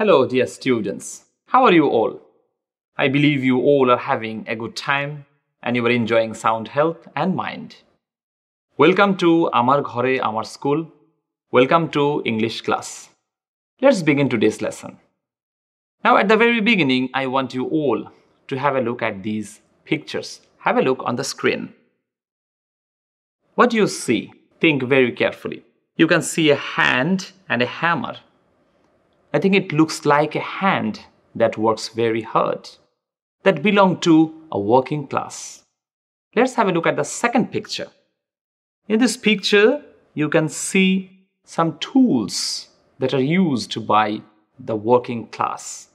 Hello, dear students. How are you all? I believe you all are having a good time and you are enjoying sound health and mind. Welcome to Amar Ghore Amar School. Welcome to English class. Let's begin today's lesson. Now, at the very beginning, I want you all to have a look at these pictures. Have a look on the screen. What do you see? Think very carefully. You can see a hand and a hammer. I think it looks like a hand that works very hard, that belong to a working class. Let's have a look at the second picture. In this picture, you can see some tools that are used by the working class.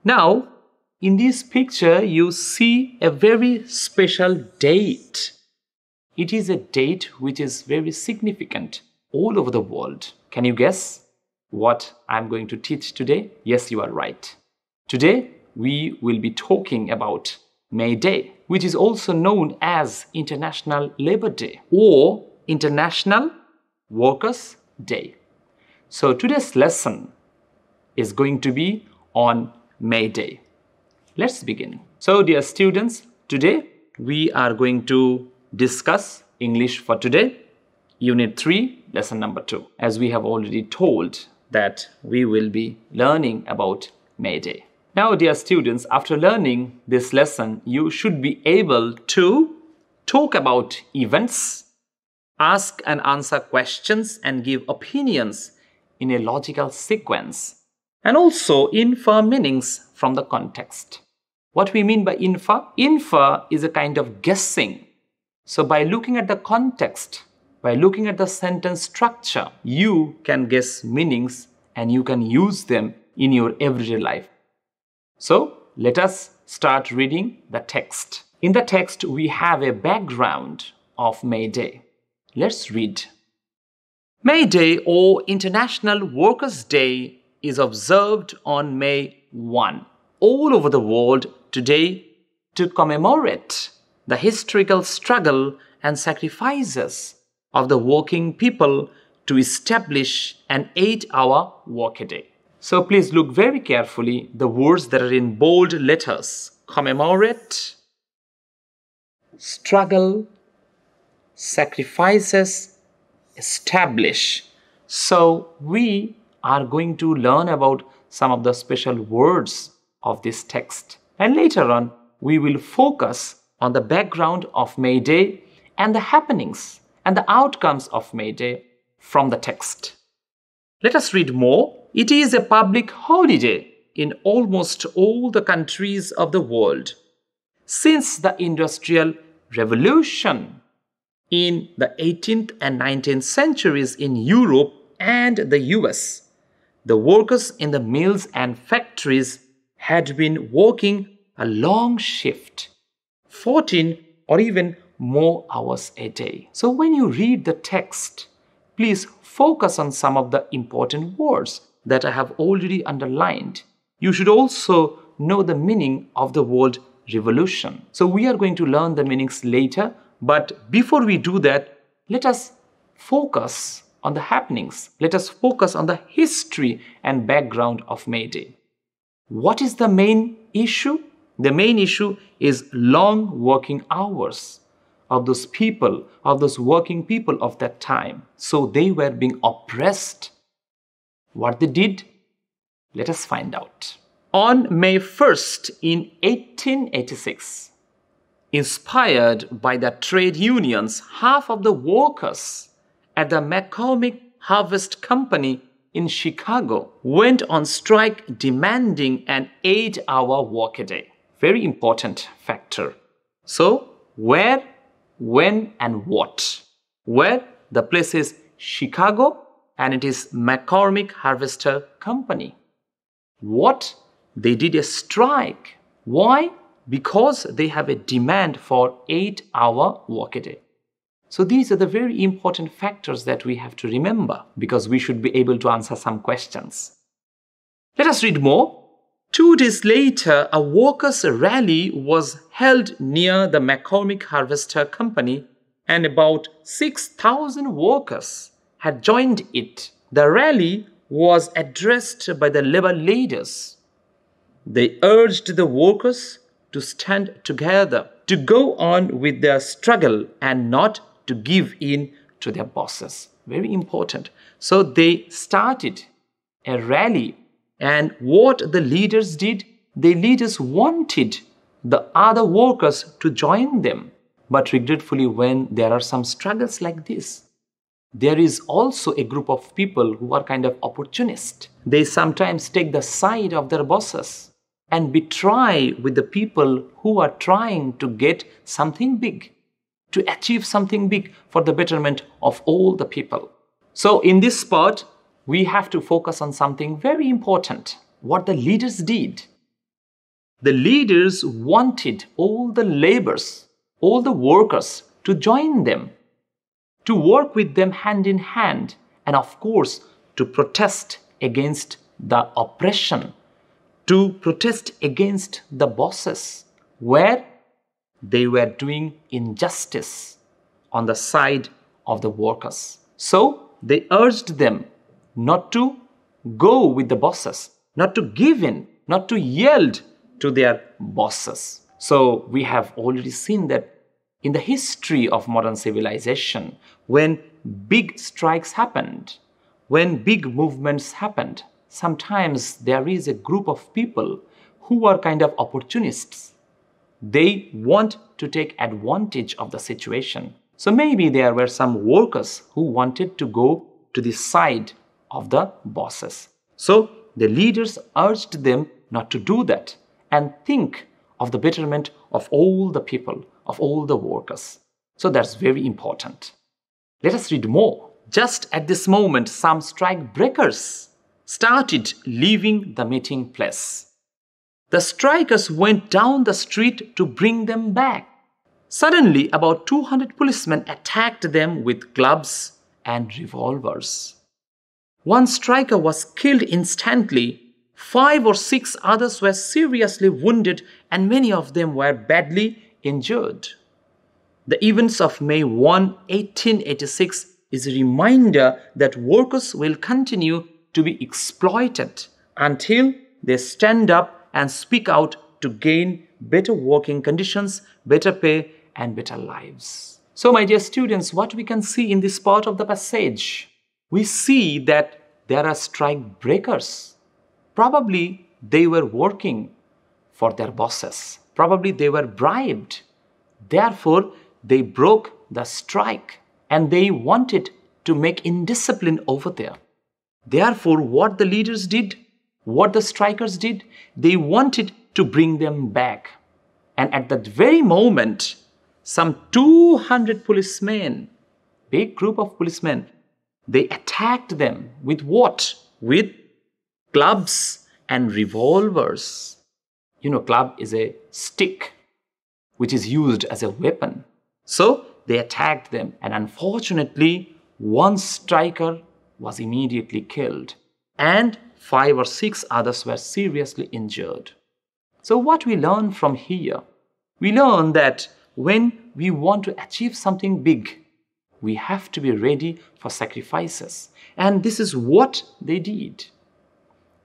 Now, in this picture, you see a very special date. It is a date which is very significant all over the world. Can you guess what I'm going to teach today? Yes, you are right. Today, we will be talking about May Day, which is also known as International Labor Day or International Workers' Day. So today's lesson is going to be on May Day. Let's begin. So, dear students, today we are going to discuss English for today, Unit 3, lesson number 2. As we have already told that we will be learning about May Day. Now, dear students, after learning this lesson, you should be able to talk about events, ask and answer questions, and give opinions in a logical sequence, and also infer meanings from the context. What we mean by infer? Infer is a kind of guessing. So by looking at the context, by looking at the sentence structure, you can guess meanings and you can use them in your everyday life. So let us start reading the text. In the text, we have a background of May Day. Let's read. May Day or International Workers' Day is observed on May 1 all over the world today to commemorate the historical struggle and sacrifices of the working people to establish an 8-hour workday. So please look very carefully the words that are in bold letters. Commemorate, struggle, sacrifices, establish. So we are going to learn about some of the special words of this text. And later on, we will focus on the background of May Day and the happenings and the outcomes of May Day from the text. Let us read more. It is a public holiday in almost all the countries of the world. Since the Industrial Revolution in the 18th and 19th centuries in Europe and the US, the workers in the mills and factories had been working a long shift, 14 or even more hours a day. So when you read the text, please focus on some of the important words that I have already underlined. You should also know the meaning of the word revolution. So we are going to learn the meanings later, but before we do that, let us focus on the happenings. Let us focus on the history and background of May Day. What is the main issue? The main issue is long working hours of those people, of those working people of that time. So they were being oppressed. What they did? Let us find out. On May 1st in 1886, inspired by the trade unions, half of the workers at the McCormick Harvest Company in Chicago went on strike demanding an 8-hour workday. Very important factor. So, where, when, and what? Where? The place is Chicago and it is McCormick Harvester Company. What? They did a strike. Why? Because they have a demand for 8-hour workday. So these are the very important factors that we have to remember because we should be able to answer some questions. Let us read more. 2 days later, a workers' rally was held near the McCormick Harvester Company and about 6,000 workers had joined it. The rally was addressed by the labor leaders. They urged the workers to stand together, to go on with their struggle and not to give in to their bosses. Very important. So they started a rally, and what the leaders did, the leaders wanted the other workers to join them. But regretfully, when there are some struggles like this, there is also a group of people who are kind of opportunist. They sometimes take the side of their bosses and betray with the people who are trying to get something big, to achieve something big for the betterment of all the people. So in this part, we have to focus on something very important, what the leaders did. The leaders wanted all the laborers, all the workers to join them, to work with them hand in hand, and of course, to protest against the oppression, to protest against the bosses, where they were doing injustice on the side of the workers. So they urged them not to go with the bosses, not to give in, not to yield to their bosses. So we have already seen that in the history of modern civilization, when big strikes happened, when big movements happened, sometimes there is a group of people who are kind of opportunists. They want to take advantage of the situation. So maybe there were some workers who wanted to go to the side of the bosses. So the leaders urged them not to do that and think of the betterment of all the people, of all the workers. So that's very important. Let us read more. Just at this moment, some strike breakers started leaving the meeting place. The strikers went down the street to bring them back. Suddenly, about 200 policemen attacked them with clubs and revolvers. One striker was killed instantly. 5 or 6 others were seriously wounded, and many of them were badly injured. The events of May 1, 1886 is a reminder that workers will continue to be exploited until they stand up and speak out to gain better working conditions, better pay, and better lives. So, my dear students, what we can see in this part of the passage, we see that there are strike breakers. Probably they were working for their bosses. Probably they were bribed. Therefore, they broke the strike and they wanted to make indiscipline over there. Therefore, what the leaders did, what the strikers did, they wanted to bring them back. And at that very moment, some 200 policemen, big group of policemen, they attacked them with what? With clubs and revolvers. You know, club is a stick which is used as a weapon. So they attacked them, and unfortunately, one striker was immediately killed, and 5 or 6 others were seriously injured. So what we learn from here? We learn that when we want to achieve something big, we have to be ready for sacrifices. And this is what they did.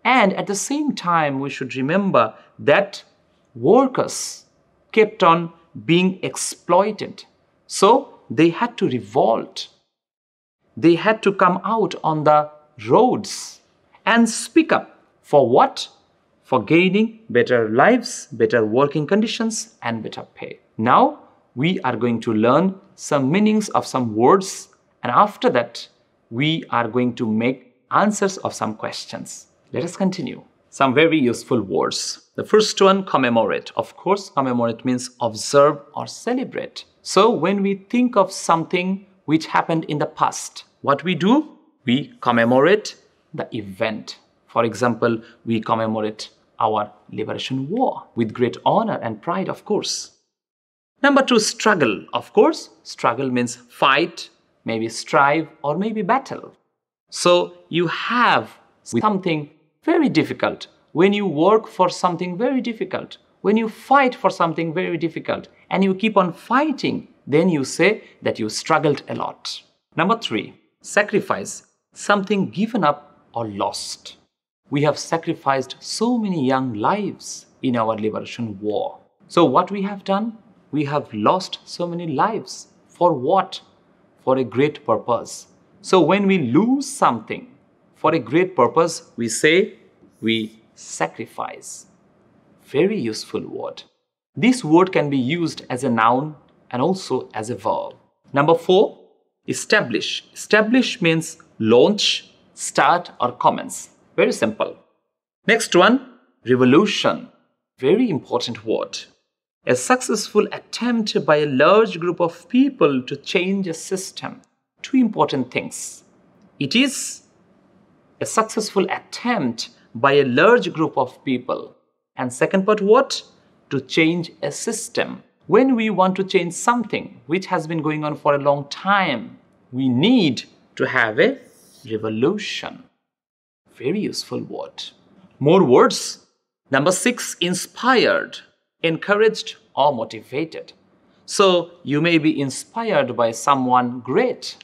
And at the same time, we should remember that workers kept on being exploited. So they had to revolt. They had to come out on the roads and speak up for what? For gaining better lives, better working conditions, and better pay. Now, we are going to learn some meanings of some words, and after that, we are going to make answers of some questions. Let us continue. Some very useful words. The first one, commemorate. Of course, commemorate means observe or celebrate. So, when we think of something which happened in the past, what we do? We commemorate the event. For example, we commemorate our liberation war with great honor and pride, of course. Number 2, struggle. Of course, struggle means fight, maybe strive, or maybe battle. So you have something very difficult. When you work for something very difficult, when you fight for something very difficult, and you keep on fighting, then you say that you struggled a lot. Number 3, sacrifice. Something given up or lost. We have sacrificed so many young lives in our liberation war. So what we have done? We have lost so many lives. For what? For a great purpose. So when we lose something for a great purpose, we say we sacrifice. Very useful word. This word can be used as a noun and also as a verb. Number 4, establish. Establish means launch, start or commence. Very simple. Next one, revolution. Very important word. A successful attempt by a large group of people to change a system. Two important things. It is a successful attempt by a large group of people. And second part, what? To change a system. When we want to change something which has been going on for a long time, we need to have a revolution. Very useful word. More words. Number 6, inspired, encouraged or motivated. So you may be inspired by someone great,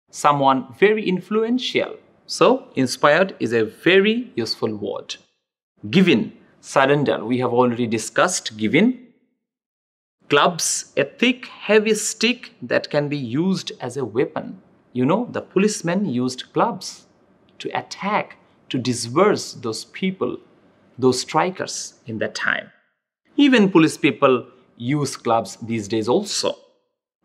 someone very influential. So inspired is a very useful word. Given, surrender, we have already discussed given. Clubs, a thick, heavy stick that can be used as a weapon. You know, the policemen used clubs to attack, to disperse those people, those strikers in that time. Even police people use clubs these days also.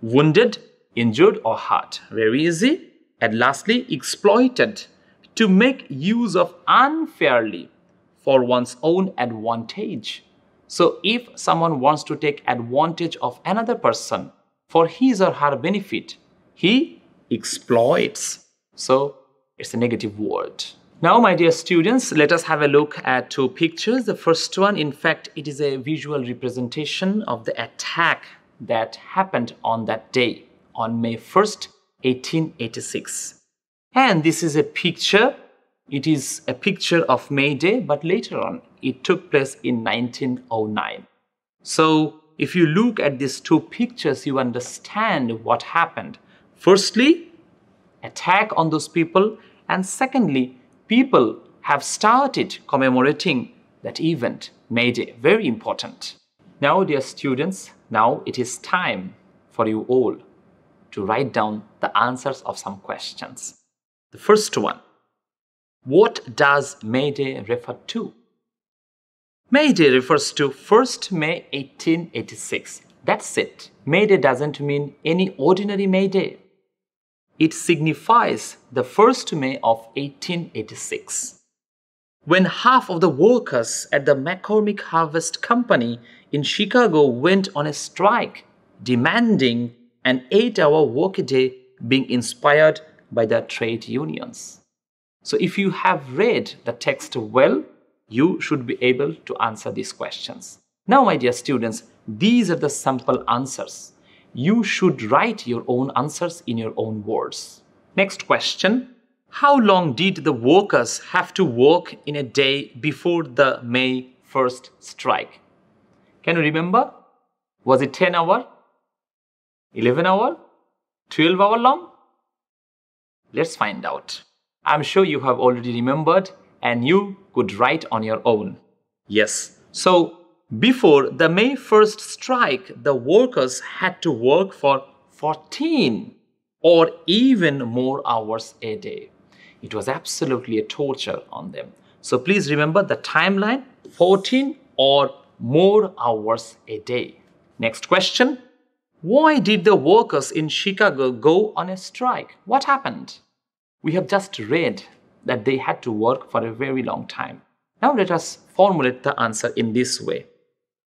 Wounded, injured or hurt. Very easy. And lastly, exploited, to make use of unfairly for one's own advantage. So if someone wants to take advantage of another person for his or her benefit, he exploits. So it's a negative word. Now, my dear students, let us have a look at 2 pictures. The first one, in fact, it is a visual representation of the attack that happened on that day, on May 1st, 1886. And this is a picture. It is a picture of May Day, but later on, it took place in 1909. So, if you look at these 2 pictures, you understand what happened. Firstly, attack on those people, and secondly, people have started commemorating that event, May Day. Very important. Now, dear students, now it is time for you all to write down the answers of some questions. The first one, what does May Day refer to? May Day refers to 1st May 1886. That's it. May Day doesn't mean any ordinary May Day. It signifies the 1st May of 1886. When half of the workers at the McCormick Harvest Company in Chicago went on a strike, demanding an 8-hour workday being inspired by the trade unions. So if you have read the text well, you should be able to answer these questions. Now, my dear students, these are the sample answers. You should write your own answers in your own words. Next question. How long did the workers have to work in a day before the May 1st strike? Can you remember? Was it 10 hours? 11 hours? 12 hours long? Let's find out. I'm sure you have already remembered and you could write on your own. Yes. So, before the May 1st strike, the workers had to work for 14 or even more hours a day. It was absolutely a torture on them. So please remember the timeline, 14 or more hours a day. Next question. Why did the workers in Chicago go on a strike? What happened? We have just read that they had to work for a very long time. Now let us formulate the answer in this way.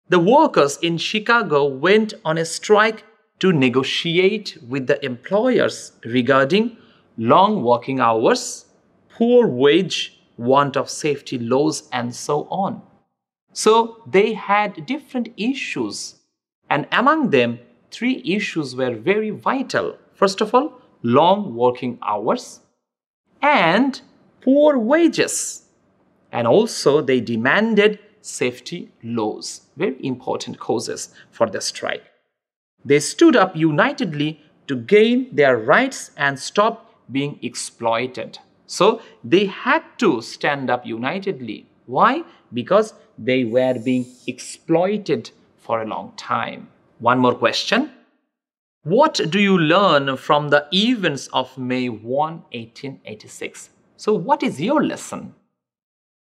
The workers in Chicago went on a strike to negotiate with the employers regarding long working hours, poor wage, want of safety laws, and so on. So they had different issues, and among them, 3 issues were very vital. First of all, long working hours and poor wages. And also they demanded safety laws. Very important causes for the strike. They stood up unitedly to gain their rights and stop being exploited. So they had to stand up unitedly. Why? Because they were being exploited for a long time. One more question. What do you learn from the events of May 1, 1886? So what is your lesson?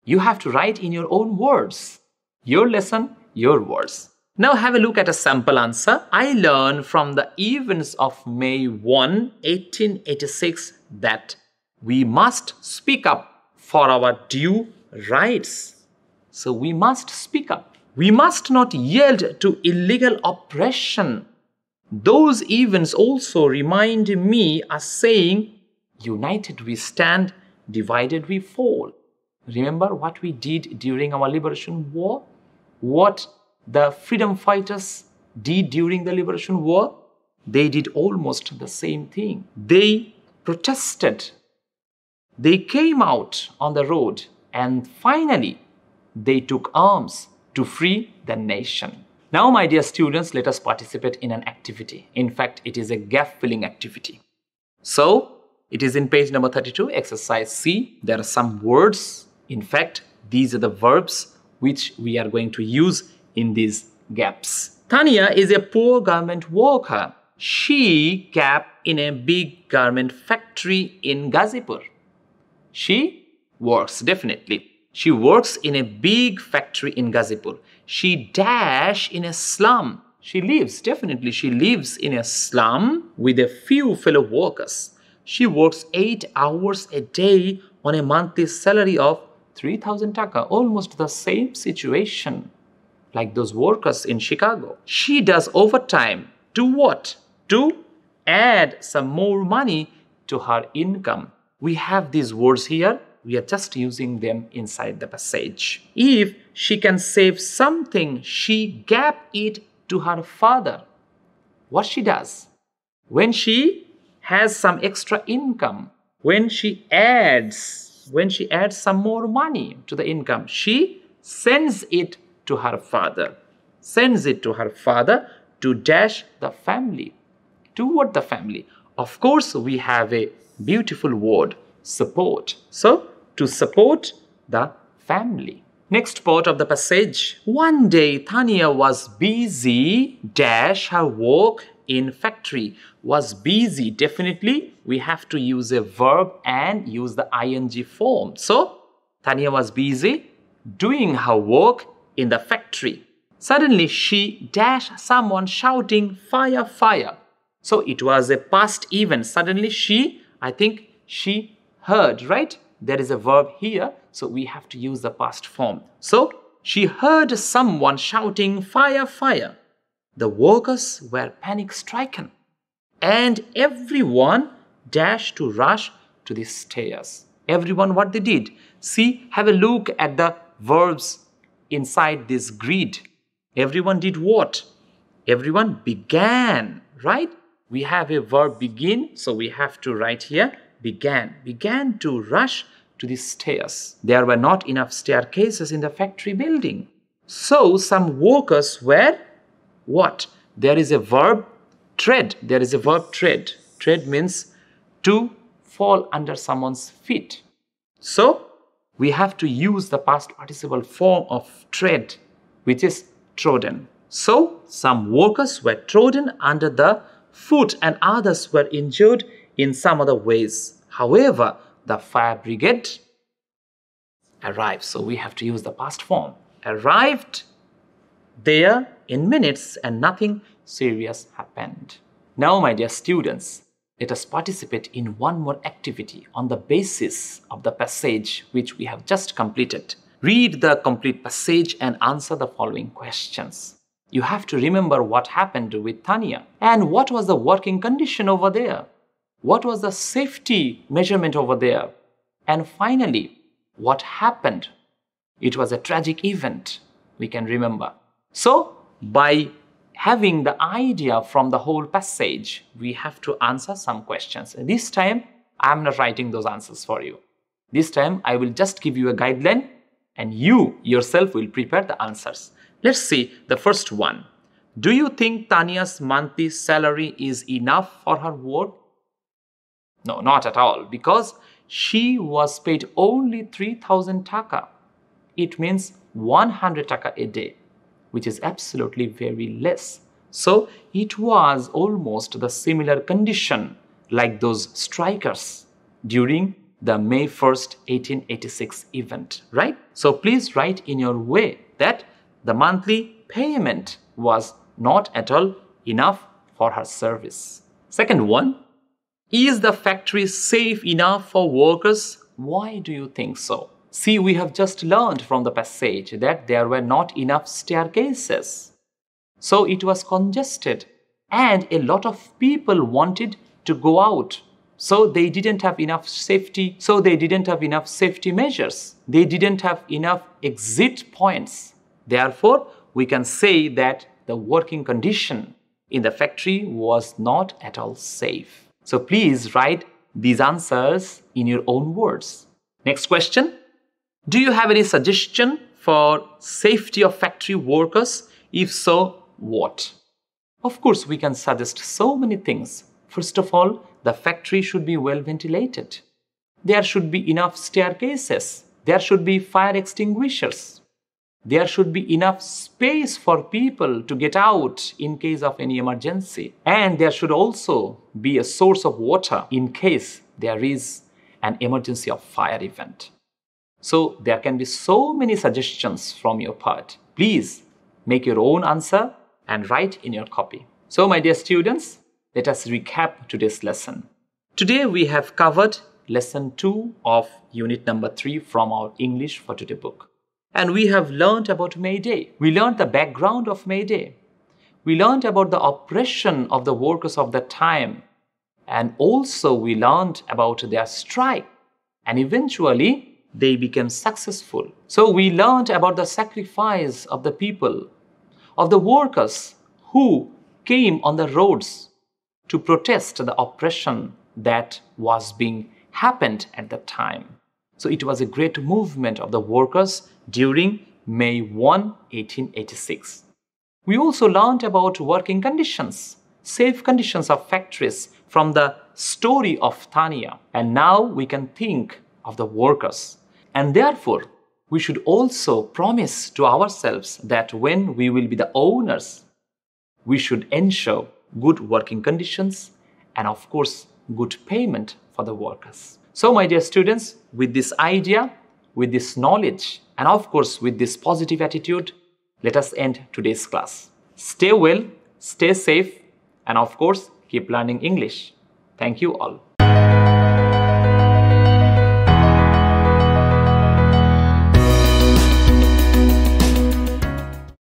You have to write in your own words. Your lesson, your words. Now have a look at a sample answer. I learned from the events of May 1, 1886 that we must speak up for our due rights. So we must speak up. We must not yield to illegal oppression. Those events also remind me as saying, united we stand, divided we fall. Remember what we did during our liberation war? What the freedom fighters did during the liberation war? They did almost the same thing. They protested. They came out on the road and finally they took arms to free the nation. Now, my dear students, let us participate in an activity. In fact, it is a gap-filling activity. So, it is in page number 32, exercise C. There are some words. In fact, these are the verbs which we are going to use in these gaps. Tanya is a poor garment worker. She kept in a big garment factory in Gazipur. She works, definitely. She works in a big factory in Gazipur. She dash in a slum. She lives, definitely. She lives in a slum with a few fellow workers. She works 8 hours a day on a monthly salary of 3,000 taka. Almost the same situation like those workers in Chicago. She does overtime. To what? To add some more money to her income. We have these words here. We are just using them inside the passage. If she can save something, she gave it to her father. What she does? When she has some extra income, when she adds some more money to the income, she sends it to her father. Sends it to her father to dash the family. To what the family? Of course, we have a beautiful word, support. So, to support the family. Next part of the passage. One day, Tanya was busy, dash her work in factory. Was busy. Definitely, we have to use a verb and use the ing form. So, Tanya was busy doing her work in the factory. Suddenly, she dashed someone shouting, fire, fire. So, it was a past event. Suddenly, she heard, right? There is a verb here, so we have to use the past form. So, she heard someone shouting, fire, fire. The workers were panic-stricken, and everyone dashed to rush to the stairs. Everyone, what they did? See, have a look at the verbs inside this grid. Everyone did what? Everyone began, right? We have a verb begin, so we have to write here, began to rush to the stairs. There were not enough staircases in the factory building. So some workers were what? There is a verb tread. There is a verb tread. Tread means to fall under someone's feet. So we have to use the past participle form of tread, which is trodden. So some workers were trodden under the foot and others were injured in some other ways. However, the fire brigade arrived. So we have to use the past form. Arrived there in minutes and nothing serious happened. Now, my dear students, let us participate in one more activity on the basis of the passage which we have just completed. Read the complete passage and answer the following questions. You have to remember what happened with Tanya and what was the working condition over there. What was the safety measurement over there? And finally, what happened? It was a tragic event, we can remember. So, by having the idea from the whole passage, we have to answer some questions. And this time, I'm not writing those answers for you. This time, I will just give you a guideline and you yourself will prepare the answers. Let's see the first one. Do you think Tanya's monthly salary is enough for her work? No, not at all, because she was paid only 3,000 taka. It means 100 taka a day, which is absolutely very less. So it was almost the similar condition like those strikers during the May 1st, 1886 event, right? So please write in your way that the monthly payment was not at all enough for her service. Second one, is the factory safe enough for workers? Why do you think so? See, we have just learned from the passage that there were not enough staircases. So it was congested and a lot of people wanted to go out. So they didn't have enough safety. Measures. They didn't have enough exit points. Therefore, we can say that the working condition in the factory was not at all safe. So please write these answers in your own words. Next question. Do you have any suggestion for safety of factory workers? If so, what? Of course, we can suggest so many things. First of all, the factory should be well ventilated. There should be enough staircases. There should be fire extinguishers. There should be enough space for people to get out in case of any emergency. And there should also be a source of water in case there is an emergency of fire event. So there can be so many suggestions from your part. Please make your own answer and write in your copy. So my dear students, let us recap today's lesson. Today we have covered lesson 2 of unit number 3 from our English for Today book. And we have learned about May Day. We learned the background of May Day. We learned about the oppression of the workers of that time. And also we learned about their strike. And eventually they became successful. So we learned about the sacrifice of the people, of the workers who came on the roads to protest the oppression that was being happened at that time. So it was a great movement of the workers during May 1, 1886. We also learned about working conditions, safe conditions of factories from the story of Tania. And now we can think of the workers. And therefore, we should also promise to ourselves that when we will be the owners, we should ensure good working conditions and of course good payment for the workers. So my dear students, with this idea, with this knowledge and of course with this positive attitude, let us end today's class. Stay well, stay safe and of course keep learning English. Thank you all.